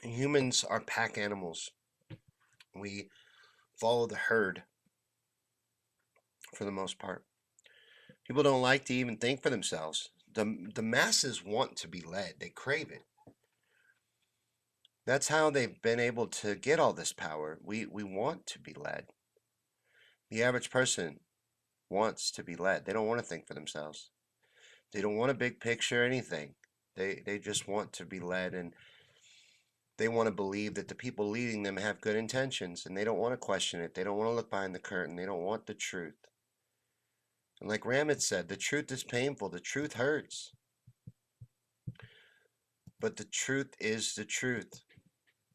Humans are pack animals. We follow the herd for the most part. People don't like to even think for themselves. The masses want to be led. They crave it. That's how they've been able to get all this power. We want to be led. The average person wants to be led. They don't want to think for themselves. They don't want a big picture or anything. They just want to be led, and they want to believe that the people leading them have good intentions, and they don't want to question it. They don't want to look behind the curtain. They don't want the truth. And like Ramit said, the truth is painful. The truth hurts. But the truth is the truth.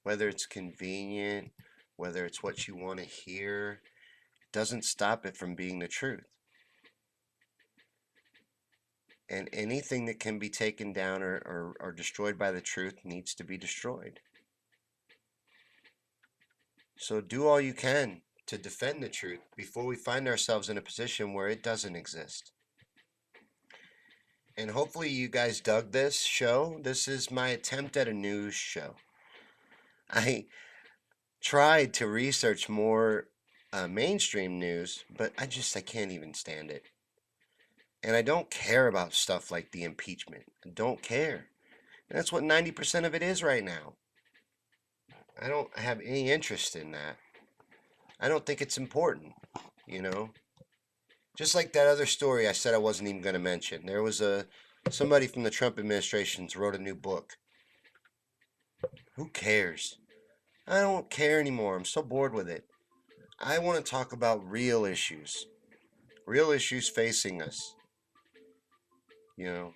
Whether it's convenient, whether it's what you want to hear, it doesn't stop it from being the truth. And anything that can be taken down or destroyed by the truth needs to be destroyed. So do all you can to defend the truth before we find ourselves in a position where it doesn't exist. And hopefully you guys dug this show. This is my attempt at a news show. I tried to research more mainstream news, but I can't even stand it. And I don't care about stuff like the impeachment. I don't care. And that's what 90% of it is right now. I don't have any interest in that. I don't think it's important, you know? Just like that other story I said I wasn't even going to mention. There was somebody from the Trump administration wrote a new book. Who cares? I don't care anymore. I'm so bored with it. I want to talk about real issues. Real issues facing us. You know,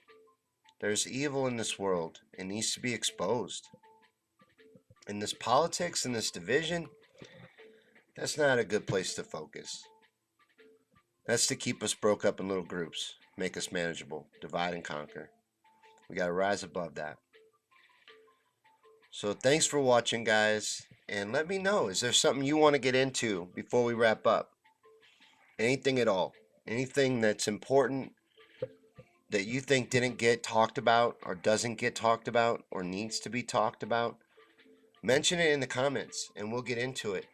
there's evil in this world. It needs to be exposed. And this politics and this division, that's not a good place to focus. That's to keep us broke up in little groups, make us manageable, divide and conquer. We got to rise above that. So thanks for watching, guys. And let me know, is there something you want to get into before we wrap up? Anything at all. Anything that's important that you think didn't get talked about or doesn't get talked about or needs to be talked about, mention it in the comments and we'll get into it.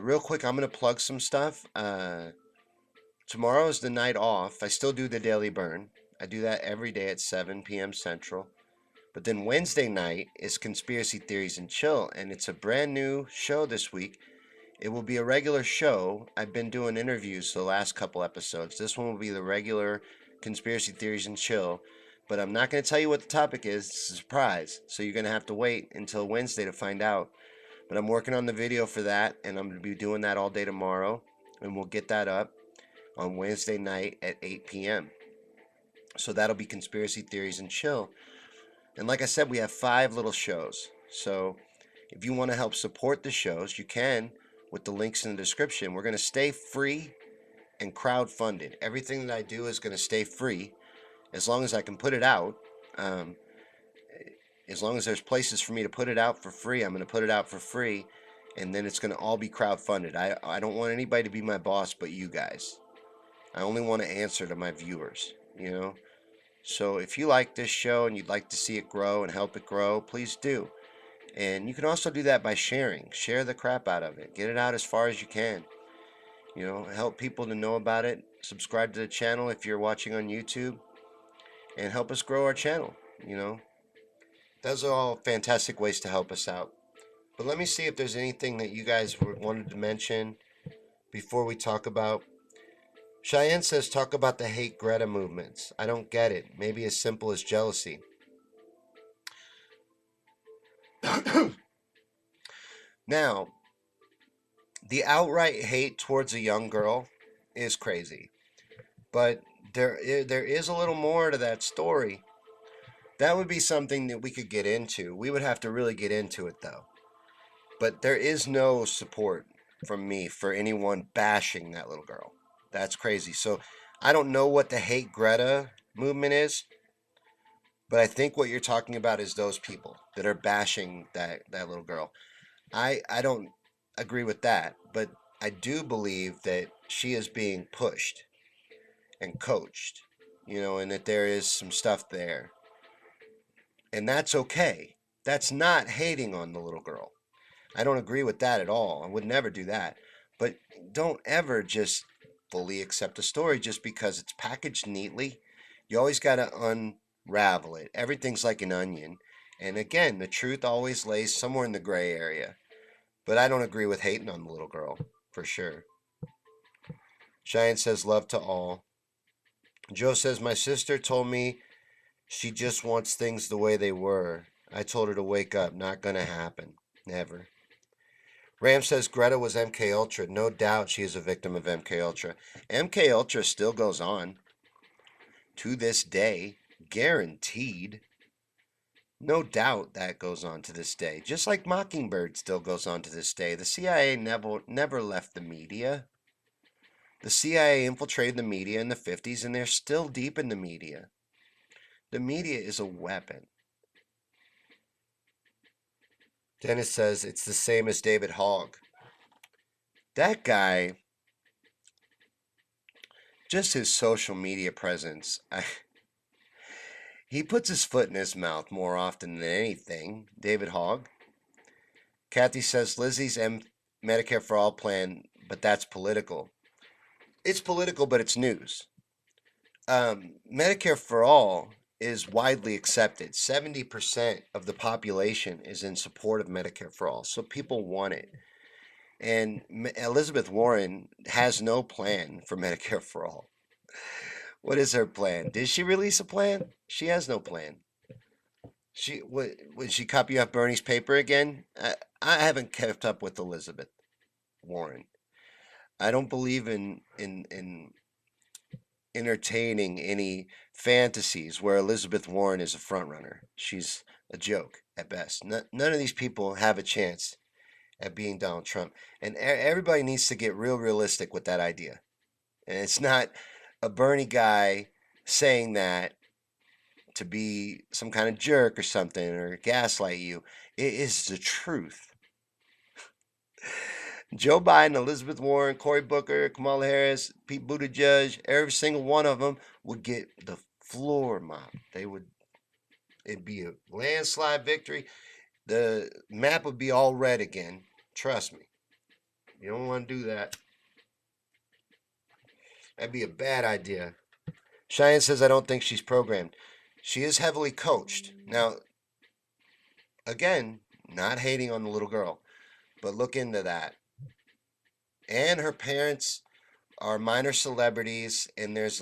Real quick, I'm going to plug some stuff. Tomorrow is the night off. I still do the Daily Burn. I do that every day at 7 p.m. Central. But then Wednesday night is Conspiracy Theories and Chill, and it's a brand new show this week. It will be a regular show. I've been doing interviews the last couple episodes. This one will be the regular Conspiracy Theories and Chill, but I'm not going to tell you what the topic is. It's a surprise, so you're going to have to wait until Wednesday to find out. But I'm working on the video for that, and I'm going to be doing that all day tomorrow, and we'll get that up on Wednesday night at 8 p.m. So that'll be Conspiracy Theories and Chill. And like I said, we have 5 little shows. So if you want to help support the shows, you can with the links in the description. We're going to stay free and crowd-funded. Everything that I do is going to stay free as long as I can put it out. As long as there's places for me to put it out for free, I'm going to put it out for free. And then it's going to all be crowd-funded. I don't want anybody to be my boss but you guys. I only want to answer to my viewers, you know. So if you like this show and you'd like to see it grow and help it grow, please do. And you can also do that by sharing. Share the crap out of it. Get it out as far as you can. You know, help people to know about it. Subscribe to the channel if you're watching on YouTube. And help us grow our channel, you know. Those are all fantastic ways to help us out. But let me see if there's anything that you guys wanted to mention before we talk about. Cheyenne says, talk about the hate Greta movements. I don't get it. Maybe as simple as jealousy. Now, the outright hate towards a young girl is crazy. But there is a little more to that story. That would be something that we could get into. We would have to really get into it, though. But there is no support from me for anyone bashing that little girl. That's crazy. So I don't know what the hate Greta movement is, but I think what you're talking about is those people that are bashing that little girl. I don't agree with that, but I do believe that she is being pushed and coached, you know, and that there is some stuff there. And that's okay. That's not hating on the little girl. I don't agree with that at all. I would never do that. But don't ever just fully accept a story just because it's packaged neatly. You always got to unravel it. Everything's like an onion. And again, the truth always lays somewhere in the gray area. But I don't agree with hating on the little girl, for sure. Cheyenne says, love to all. Joe says, my sister told me she just wants things the way they were. I told her to wake up. Not going to happen. Never. Ram says Greta was MK Ultra. No doubt she is a victim of MK Ultra. MK Ultra still goes on to this day, guaranteed. No doubt that goes on to this day. Just like Mockingbird still goes on to this day. The CIA never left the media. The CIA infiltrated the media in the 50s, and they're still deep in the media. The media is a weapon. Dennis says it's the same as David Hogg. That guy, just his social media presence, he puts his foot in his mouth more often than anything. David Hogg. Kathy says Lizzie's Medicare for All plan, but that's political. It's political, but it's news. Medicare for All is widely accepted. 70% of the population is in support of Medicare for All, so people want it. And Elizabeth Warren has no plan for Medicare for All. What is her plan? Did she release a plan? She has no plan. Would she copy off Bernie's paper again? I haven't kept up with Elizabeth Warren. I don't believe in entertaining any fantasies where Elizabeth Warren is a front runner. She's a joke at best. None of these people have a chance at being Donald Trump, and everybody needs to get realistic with that idea. And it's not a Bernie guy saying that to be some kind of jerk or something or gaslight you. It is the truth. Joe Biden, Elizabeth Warren, Cory Booker, Kamala Harris, Pete Buttigieg, every single one of them would get the floor mopped. It'd be a landslide victory. The map would be all red again. Trust me. You don't want to do that. That'd be a bad idea. Cheyenne says, I don't think she's programmed. She is heavily coached. Now, again, not hating on the little girl, but look into that. And her parents are minor celebrities, and there's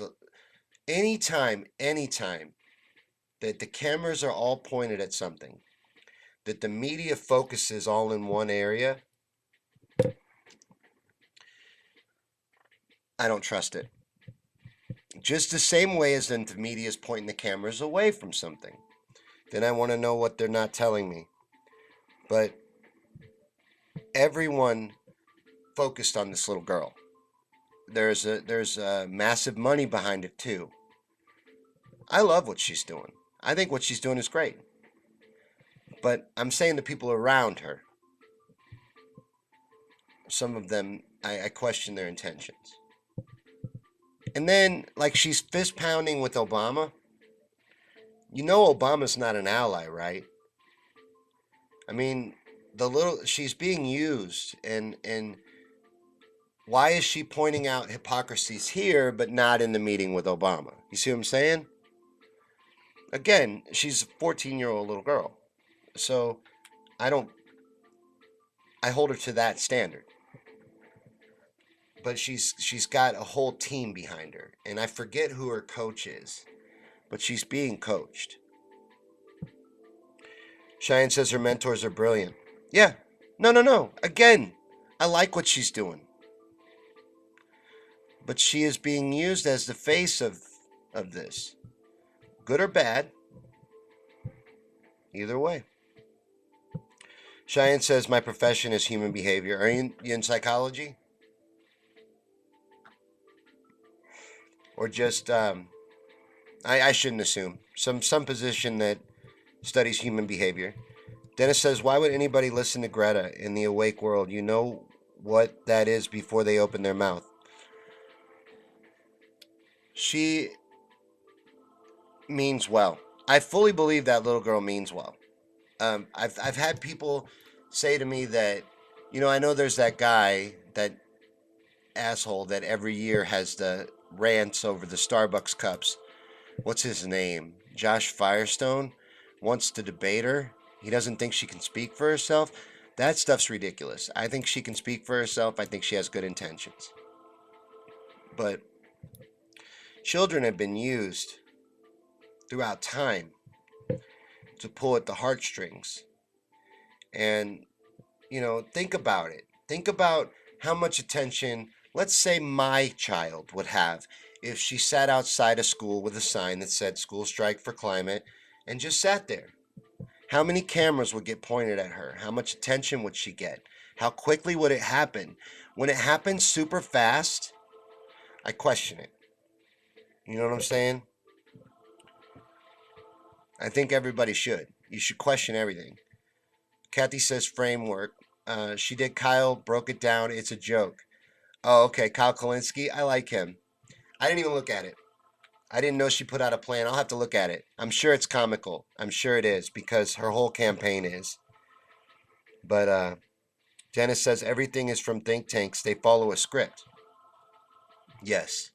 anytime that the cameras are all pointed at something, that the media focuses all in one area, I don't trust it. Just the same way as then the media is pointing the cameras away from something. Then I want to know what they're not telling me. But everyone focused on this little girl. There's a massive money behind it too. I love what she's doing. I think what she's doing is great. But I'm saying the people around her, some of them, I question their intentions. And then, like, she's fist pounding with Obama. You know Obama's not an ally, right? I mean, she's being used, and why is she pointing out hypocrisies here but not in the meeting with Obama? You see what I'm saying? Again, she's a 14-year-old little girl. So I hold her to that standard. But she's got a whole team behind her, and I forget who her coach is, but she's being coached. Cheyenne says her mentors are brilliant. Yeah. No. Again, I like what she's doing. But she is being used as the face of this. Good or bad. Either way. Cheyenne says my profession is human behavior. Are you in psychology? Or just I shouldn't assume. Some position that studies human behavior. Dennis says, why would anybody listen to Greta in the awake world? You know what that is before they open their mouth. She means well. I fully believe that little girl means well. I've had people say to me that, I know there's that guy, that asshole that every year has the rants over the Starbucks cups. What's his name? Josh Firestone wants to debate her. He doesn't think she can speak for herself. That stuff's ridiculous. I think she can speak for herself. I think she has good intentions. But children have been used throughout time to pull at the heartstrings. And, think about it. Think about how much attention, let's say, my child would have if she sat outside a school with a sign that said School Strike for Climate and just sat there. How many cameras would get pointed at her? How much attention would she get? How quickly would it happen? When it happens super fast, I question it. You know what I'm saying? I think everybody should. You should question everything. Kathy says framework. She did Kyle, broke it down. It's a joke. Oh, okay. Kyle Kalinske. I like him. I didn't even look at it. I didn't know she put out a plan. I'll have to look at it. I'm sure it's comical. I'm sure it is because her whole campaign is. But Dennis says everything is from think tanks. They follow a script. Yes.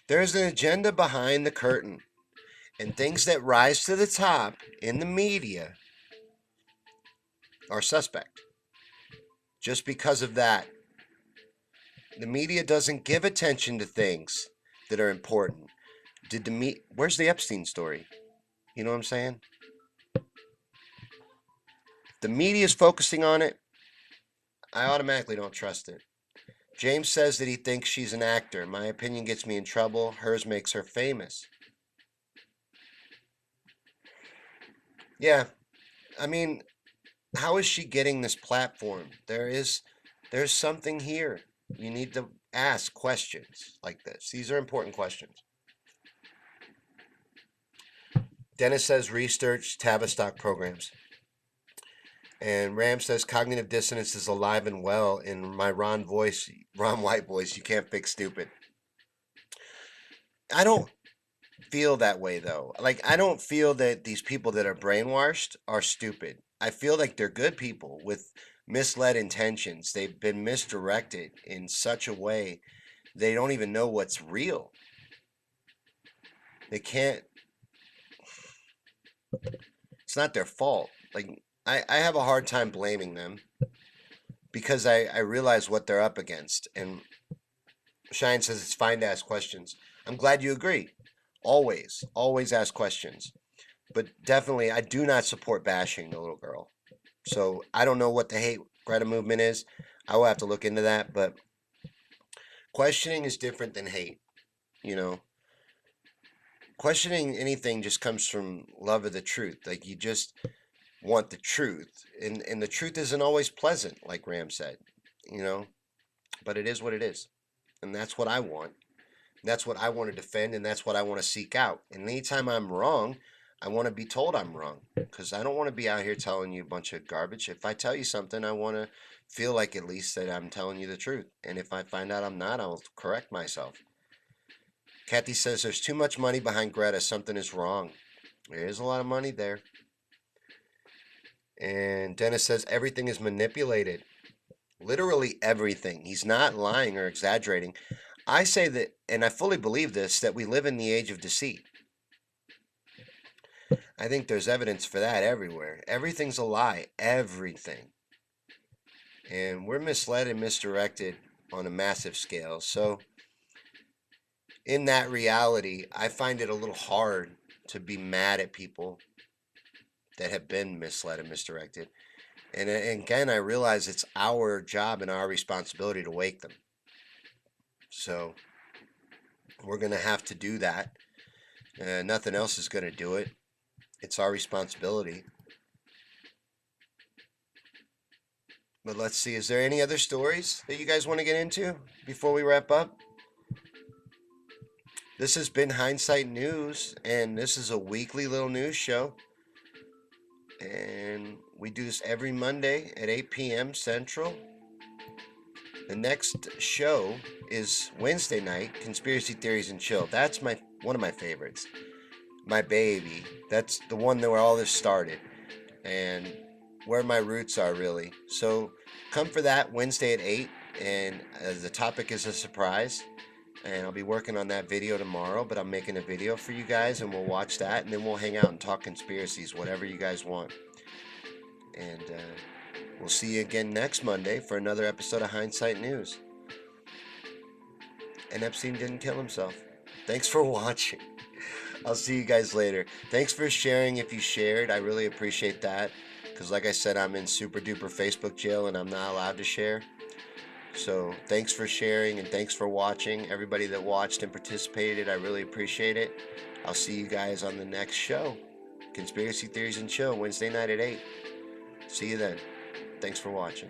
There's an agenda behind the curtain. And things that rise to the top in the media are suspect. Just because of that, the media doesn't give attention to things that are important. Where's the Epstein story? You know what I'm saying? The media is focusing on it. I automatically don't trust it. James says that he thinks she's an actor. My opinion gets me in trouble. Hers makes her famous. Yeah, I mean, how is she getting this platform? There's something here. You need to ask questions like this. These are important questions. Dennis says research Tavistock programs. And Ram says cognitive dissonance is alive and well in my Ron White voice. You can't fix stupid. I don't feel that way though. Like I don't feel that these people that are brainwashed are stupid. I feel like they're good people with misled intentions. They've been misdirected in such a way they don't even know what's real. They can't. It's not their fault. Like I have a hard time blaming them because I realize what they're up against. And Shine says it's fine to ask questions. I'm glad you agree. Always ask questions. But definitely, I do not support bashing the little girl. So I don't know what the hate Greta movement is. I will have to look into that. But questioning is different than hate. You know, questioning anything just comes from love of the truth. Like you just want the truth, and the truth isn't always pleasant, like Ram said. You know, but it is what it is, and that's what I want. That's what I want to defend, and that's what I want to seek out. And anytime I'm wrong, I want to be told I'm wrong because I don't want to be out here telling you a bunch of garbage. If I tell you something, I want to feel like at least that I'm telling you the truth. And if I find out I'm not, I'll correct myself. Kathy says there's too much money behind Greta. Something is wrong. There is a lot of money there. And Dennis says everything is manipulated. Literally everything. He's not lying or exaggerating. I say that, and I fully believe this, that we live in the age of deceit. I think there's evidence for that everywhere. Everything's a lie. Everything. And we're misled and misdirected on a massive scale. So, in that reality, I find it a little hard to be mad at people that have been misled and misdirected. And again, I realize it's our job and our responsibility to wake them. So, we're going to have to do that. Nothing else is going to do it. It's our responsibility. But let's see, is there any other stories that you guys want to get into before we wrap up? This has been Hindsight News, and this is a weekly little news show. And we do this every Monday at 8 p.m. Central. The next show is Wednesday night, Conspiracy Theories and Chill. That's one of my favorites. My baby. That's the one where all this started. And where my roots are, really. So come for that Wednesday at 8. And the topic is a surprise. And I'll be working on that video tomorrow, but I'm making a video for you guys, and we'll watch that, and then we'll hang out and talk conspiracies, whatever you guys want. And we'll see you again next Monday for another episode of Hindsight News. And Epstein didn't kill himself. Thanks for watching. I'll see you guys later. Thanks for sharing if you shared. I really appreciate that. Because like I said, I'm in super duper Facebook jail and I'm not allowed to share. So thanks for sharing and thanks for watching. Everybody that watched and participated, I really appreciate it. I'll see you guys on the next show. Conspiracy Theories and Chill, Wednesday night at 8. See you then. Thanks for watching.